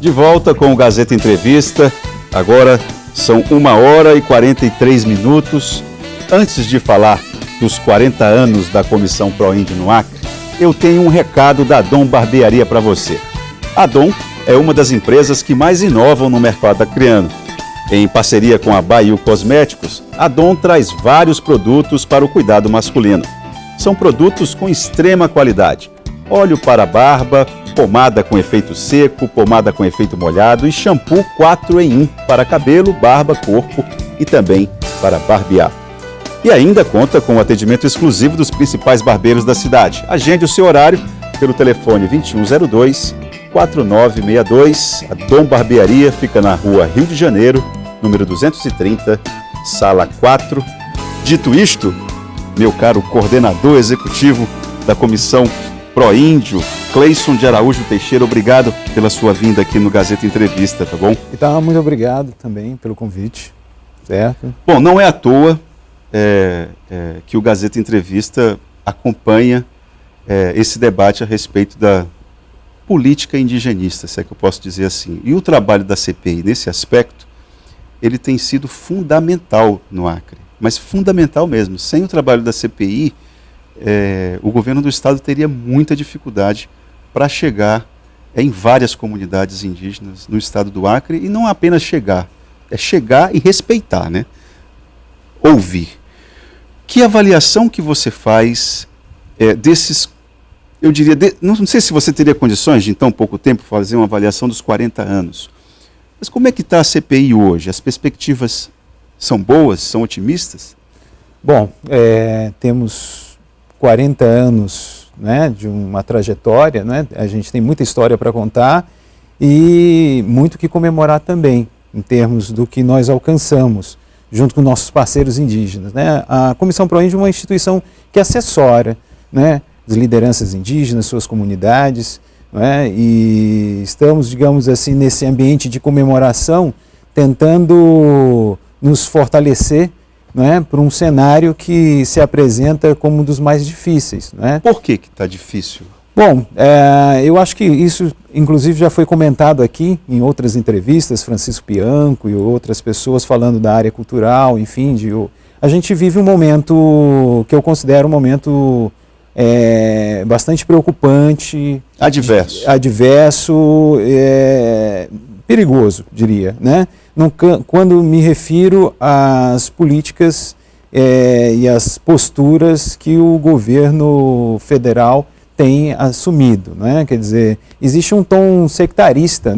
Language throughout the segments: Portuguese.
De volta com o Gazeta Entrevista. Agora são 1h43. Antes de falar dos 40 anos da Comissão Proíndio no Acre, eu tenho um recado da Dom Barbearia para você. A Dom é uma das empresas que mais inovam no mercado acreano. Em parceria com a Baiu Cosméticos, a Dom traz vários produtos para o cuidado masculino. São produtos com extrema qualidade. Óleo para barba, pomada com efeito seco, pomada com efeito molhado e shampoo 4 em 1 para cabelo, barba, corpo e também para barbear. E ainda conta com o atendimento exclusivo dos principais barbeiros da cidade. Agende o seu horário pelo telefone 2102-4962. A Dom Barbearia fica na rua Rio de Janeiro, número 230, sala 4. Dito isto, meu caro coordenador executivo da Comissão Proíndio, Cleison de Araújo Teixeira, obrigado pela sua vinda aqui no Gazeta Entrevista, tá bom? Então, muito obrigado também pelo convite, certo? Bom, não é à toa que o Gazeta Entrevista acompanha esse debate a respeito da política indigenista, se é que eu posso dizer assim. E o trabalho da CPI nesse aspecto, ele tem sido fundamental no Acre, mas fundamental mesmo. Sem o trabalho da CPI, o governo do estado teria muita dificuldade para chegar em várias comunidades indígenas no estado do Acre, e não apenas chegar, é chegar e respeitar, né? Ouvir. Que avaliação que você faz desses, eu diria, não sei se você teria condições de em tão pouco tempo fazer uma avaliação dos 40 anos, mas como é que está a CPI hoje? As perspectivas são boas, são otimistas? Bom, temos 40 anos, né, de uma trajetória, né? A gente tem muita história para contar e muito que comemorar também, em termos do que nós alcançamos, junto com nossos parceiros indígenas, né? A Comissão Proíndio é uma instituição que assessora, né, as lideranças indígenas, suas comunidades, né? E estamos, digamos assim, nesse ambiente de comemoração, tentando nos fortalecer, né, para um cenário que se apresenta como um dos mais difíceis, né? Por que está difícil? Bom, eu acho que isso, inclusive, já foi comentado aqui em outras entrevistas, Francisco Pianco e outras pessoas falando da área cultural, enfim, a gente vive um momento que eu considero um momento bastante preocupante, adverso, perigoso, diria, né? Quando me refiro às políticas e às posturas que o governo federal tem assumido, né? Quer dizer, existe um tom sectarista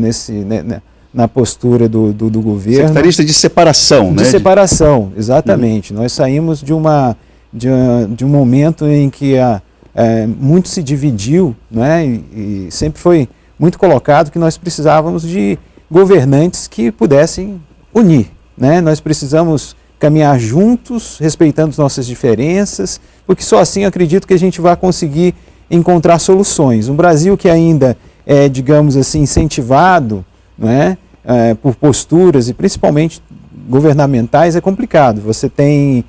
na postura do governo. Sectarista de separação, né? De separação, exatamente. Nós saímos de um momento em que muito se dividiu, né? E sempre foi muito colocado que nós precisávamos de governantes que pudessem unir, né? Nós precisamos caminhar juntos, respeitando as nossas diferenças, porque só assim eu acredito que a gente vai conseguir encontrar soluções. Um Brasil que ainda é, digamos assim, incentivado, né, por posturas e principalmente governamentais, é complicado. Você tem,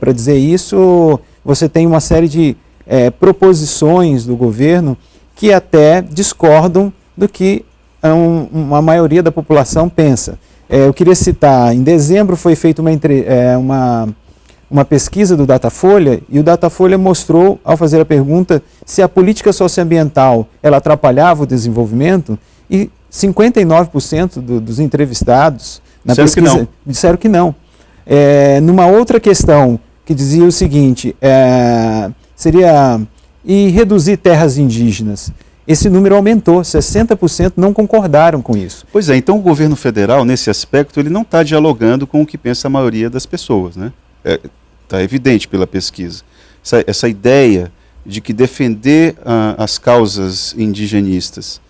para dizer isso, você tem uma série de proposições do governo que até discordam do que uma maioria da população pensa. Eu queria citar, em dezembro foi feita uma pesquisa do Datafolha, e o Datafolha mostrou, ao fazer a pergunta, se a política socioambiental ela atrapalhava o desenvolvimento, e 59% dos entrevistados na pesquisa disseram que não. Numa outra questão que dizia o seguinte, e reduzir terras indígenas. Esse número aumentou, 60% não concordaram com isso. Pois é, então o governo federal, nesse aspecto, ele não está dialogando com o que pensa a maioria das pessoas, né? Está evidente pela pesquisa. Essa ideia de que defender as causas indigenistas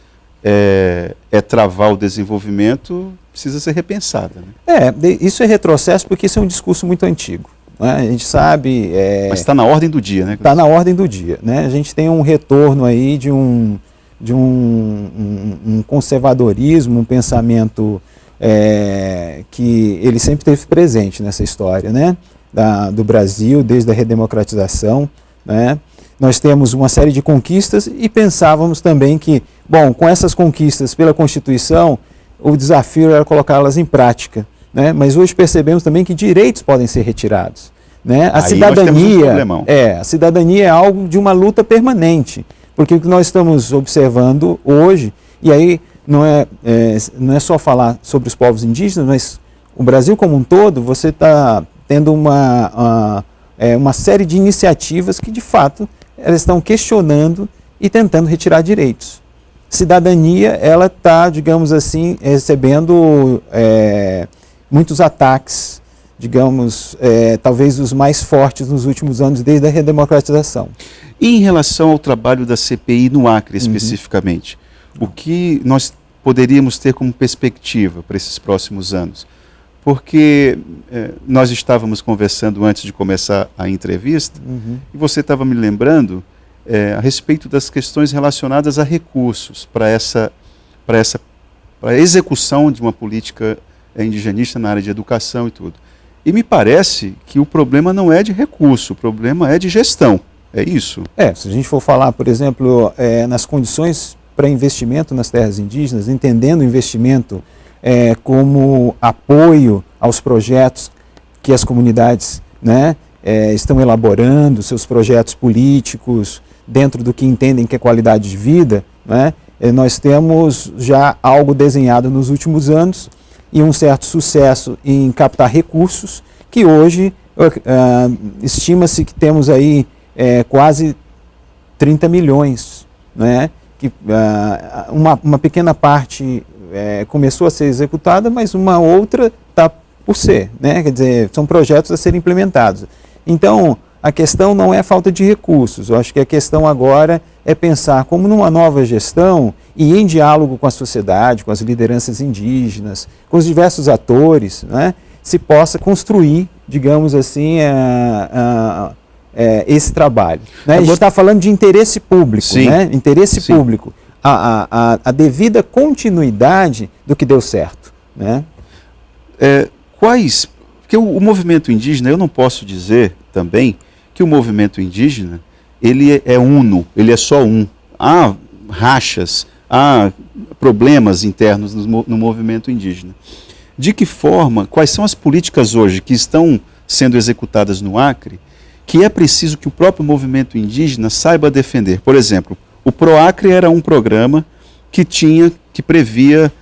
é travar o desenvolvimento precisa ser repensada, né? Isso é retrocesso porque isso é um discurso muito antigo, né? A gente sabe... Mas está na ordem do dia, né? Está na ordem do dia, né? A gente tem um retorno aí de um conservadorismo, um pensamento que ele sempre esteve presente nessa história, né? Do Brasil, desde a redemocratização, né? nós temos uma série de conquistas e pensávamos também que, bom, com essas conquistas pela Constituição, o desafio era colocá-las em prática, né? Mas hoje percebemos também que direitos podem ser retirados, né? A cidadania é algo de uma luta permanente, porque o que nós estamos observando hoje, e aí não é só falar sobre os povos indígenas, mas o Brasil como um todo, você está tendo uma série de iniciativas que, de fato, elas estão questionando e tentando retirar direitos. Cidadania, ela está, digamos assim, recebendo muitos ataques, digamos, talvez os mais fortes nos últimos anos, desde a redemocratização. E em relação ao trabalho da CPI no Acre, especificamente, o que nós poderíamos ter como perspectiva para esses próximos anos? Porque nós estávamos conversando antes de começar a entrevista, e você estava me lembrando a respeito das questões relacionadas a recursos para a execução de uma política indigenista na área de educação e tudo. E me parece que o problema não é de recurso, o problema é de gestão, é isso? Se a gente for falar, por exemplo, nas condições para investimento nas terras indígenas, entendendo o investimento como apoio aos projetos que as comunidades, né, estão elaborando, seus projetos políticos, dentro do que entendem que é qualidade de vida, né, nós temos já algo desenhado nos últimos anos e um certo sucesso em captar recursos, que hoje estima-se que temos aí quase 30 milhões, né, que uma pequena parte começou a ser executada, mas uma outra está por ser, né? Quer dizer, são projetos a serem implementados. Então, a questão não é falta de recursos, eu acho que a questão agora é pensar como numa nova gestão e em diálogo com a sociedade, com as lideranças indígenas, com os diversos atores, né, se possa construir, digamos assim, esse trabalho. Né? A gente está falando de interesse público, né? Interesse público. A devida continuidade do que deu certo, né? Porque o movimento indígena, eu não posso dizer também que o movimento indígena, ele é uno, ele é só um. Há rachas, há problemas internos no movimento indígena. De que forma, quais são as políticas hoje que estão sendo executadas no Acre, que é preciso que o próprio movimento indígena saiba defender? Por exemplo, o PROACRE era um programa que previa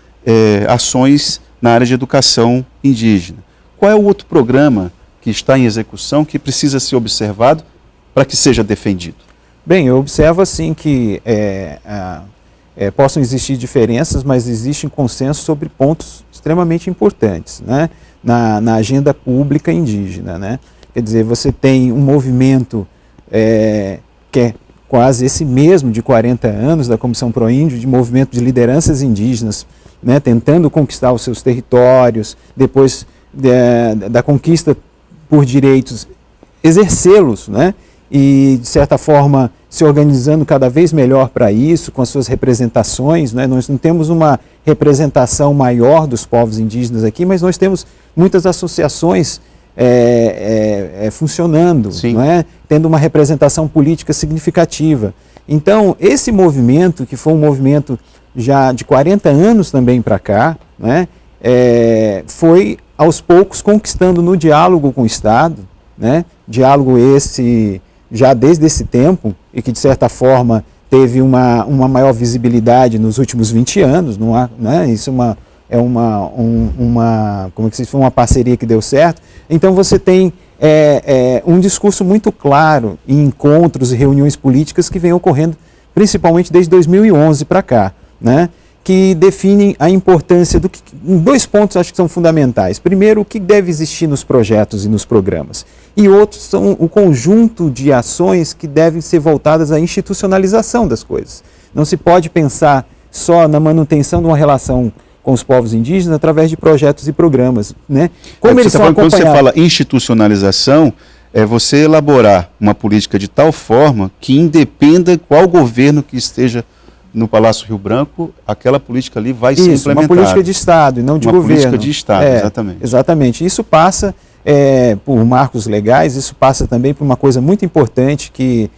ações na área de educação indígena. Qual é o outro programa que está em execução que precisa ser observado para que seja defendido? Bem, eu observo assim que possam existir diferenças, mas existem consensos sobre pontos extremamente importantes, né, na agenda pública indígena, né? Quer dizer, você tem um movimento que é quase esse mesmo de 40 anos da Comissão Proíndio, de movimento de lideranças indígenas, né, tentando conquistar os seus territórios, depois da conquista por direitos, exercê-los, né, e de certa forma se organizando cada vez melhor para isso, com as suas representações, né? Nós não temos uma representação maior dos povos indígenas aqui, mas nós temos muitas associações funcionando, não é? Tendo uma representação política significativa. Então, esse movimento, que foi um movimento já de 40 anos também para cá, né, foi aos poucos conquistando no diálogo com o Estado, né, diálogo esse já desde esse tempo e que de certa forma teve uma maior visibilidade nos últimos 20 anos, não há, né, isso como que se diz, uma parceria que deu certo. Então você tem um discurso muito claro em encontros e reuniões políticas que vem ocorrendo principalmente desde 2011 para cá, né, que definem a importância em dois pontos acho que são fundamentais. Primeiro, o que deve existir nos projetos e nos programas. E outros são o conjunto de ações que devem ser voltadas à institucionalização das coisas. Não se pode pensar só na manutenção de uma relação com os povos indígenas através de projetos e programas, né? Como eles são acompanhados. Quando você fala institucionalização, é você elaborar uma política de tal forma que independa qual governo que esteja no Palácio Rio Branco, aquela política ali vai ser implementada. Uma política de Estado e não de governo. Uma política de Estado, exatamente. Exatamente. Isso passa por marcos legais, isso passa também por uma coisa muito importante que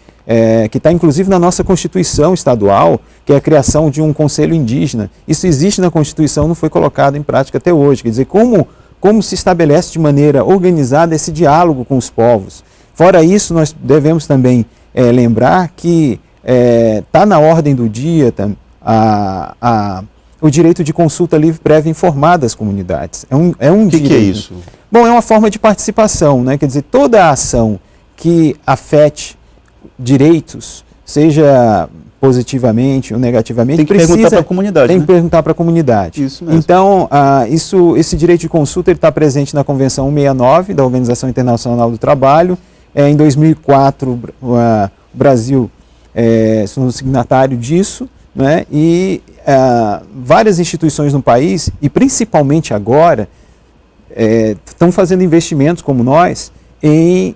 que está inclusive na nossa Constituição estadual, que é a criação de um Conselho Indígena. Isso existe na Constituição, não foi colocado em prática até hoje. Quer dizer, como se estabelece de maneira organizada esse diálogo com os povos. Fora isso, nós devemos também lembrar que está na ordem do dia o direito de consulta livre, prévia e informada das comunidades. O que é isso? Bom, é uma forma de participação, né? Quer dizer, toda a ação que afete direitos, seja positivamente ou negativamente, tem que perguntar para a comunidade. Tem que perguntar para a comunidade. Isso mesmo. Então, esse direito de consulta está presente na Convenção 169 da Organização Internacional do Trabalho. Em 2004, o Brasil foi signatário disso, né? E várias instituições no país, e principalmente agora, estão fazendo investimentos como nós em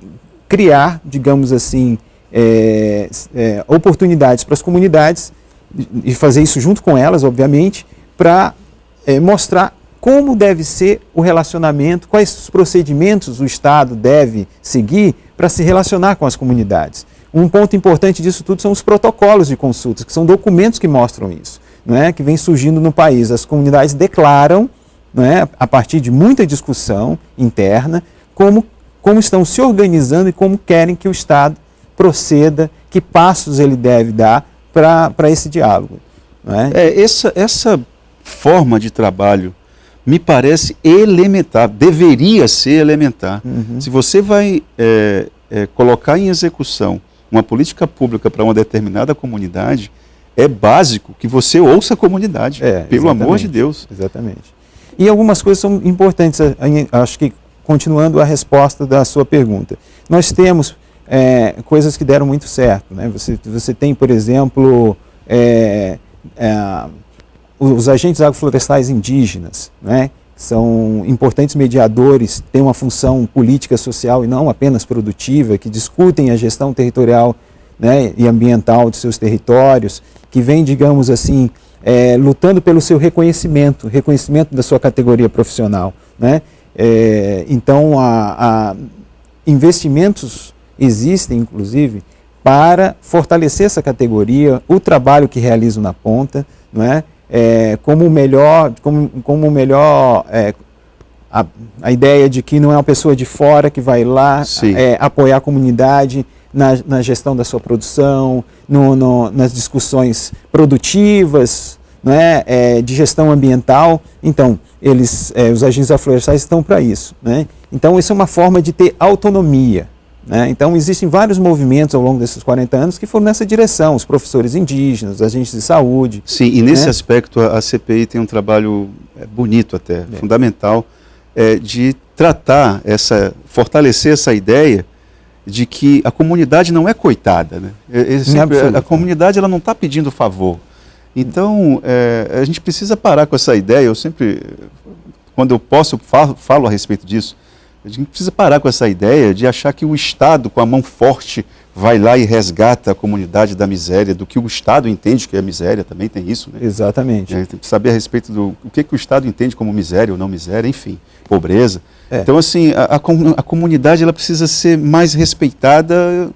criar, digamos assim, oportunidades para as comunidades e fazer isso junto com elas, obviamente, para mostrar como deve ser o relacionamento, quais os procedimentos o Estado deve seguir para se relacionar com as comunidades. Um ponto importante disso tudo são os protocolos de consultas, que são documentos que mostram isso, né, que vem surgindo no país. As comunidades declaram, né, a partir de muita discussão interna, como estão se organizando e como querem que o Estado proceda, que passos ele deve dar para esse diálogo. Né? Essa forma de trabalho me parece elementar, deveria ser elementar. Uhum. Se você vai colocar em execução uma política pública para uma determinada comunidade, é básico que você ouça a comunidade, pelo amor de Deus. Exatamente. E algumas coisas são importantes, acho que continuando a resposta da sua pergunta. Nós temos coisas que deram muito certo. Né? Você tem, por exemplo, os agentes agroflorestais indígenas, né? São importantes mediadores, têm uma função política, social e não apenas produtiva, que discutem a gestão territorial, né, e ambiental de seus territórios, que vem, digamos assim, lutando pelo seu reconhecimento da sua categoria profissional. Né? Então, investimentos existem, inclusive, para fortalecer essa categoria, o trabalho que realizam na ponta, não é? A ideia de que não é uma pessoa de fora que vai lá apoiar a comunidade na gestão da sua produção, nas discussões produtivas, né, de gestão ambiental. Então, os agentes agroflorestais estão para isso. Né? Então, isso é uma forma de ter autonomia. Né? Então, existem vários movimentos ao longo desses 40 anos que foram nessa direção, os professores indígenas, os agentes de saúde. Sim, e nesse aspecto a CPI tem um trabalho bonito até, fundamental, de tratar, fortalecer essa ideia de que a comunidade não é coitada. Né? A comunidade ela não está pedindo favor. Então, a gente precisa parar com essa ideia, eu sempre, quando eu posso, falo a respeito disso. A gente precisa parar com essa ideia de achar que o Estado, com a mão forte, vai lá e resgata a comunidade da miséria, do que o Estado entende que é miséria, também tem isso. Né? Exatamente. Tem que saber a respeito do que o Estado entende como miséria ou não miséria, enfim, pobreza. Então, assim, a comunidade ela precisa ser mais respeitada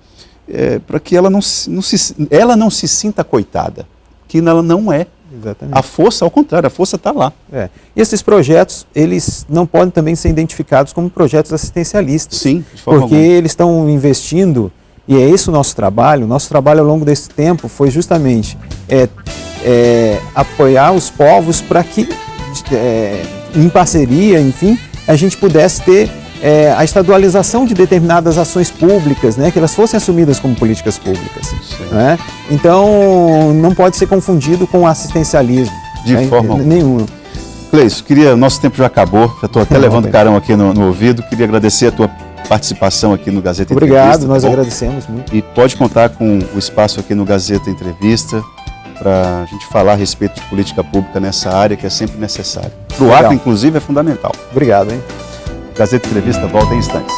para que ela não se sinta coitada, que ela não é. Exatamente. A força, ao contrário, a força está lá. E esses projetos, eles não podem também ser identificados como projetos assistencialistas. Sim, de forma porque alguma. Eles estão investindo, e é esse o nosso trabalho. O nosso trabalho ao longo desse tempo foi justamente apoiar os povos para que, em parceria, enfim, a gente pudesse ter a estadualização de determinadas ações públicas, né, que elas fossem assumidas como políticas públicas. Né? Então, não pode ser confundido com assistencialismo. De forma nenhuma. Cleison, nosso tempo já acabou, já estou até levando carão aqui no ouvido, queria agradecer a tua participação aqui no Gazeta Entrevista. Obrigado, nós agradecemos muito. E pode contar com o espaço aqui no Gazeta Entrevista para a gente falar a respeito de política pública nessa área que é sempre necessário. Para o Acre, inclusive, é fundamental. Obrigado, hein? Gazeta Entrevista volta em instantes.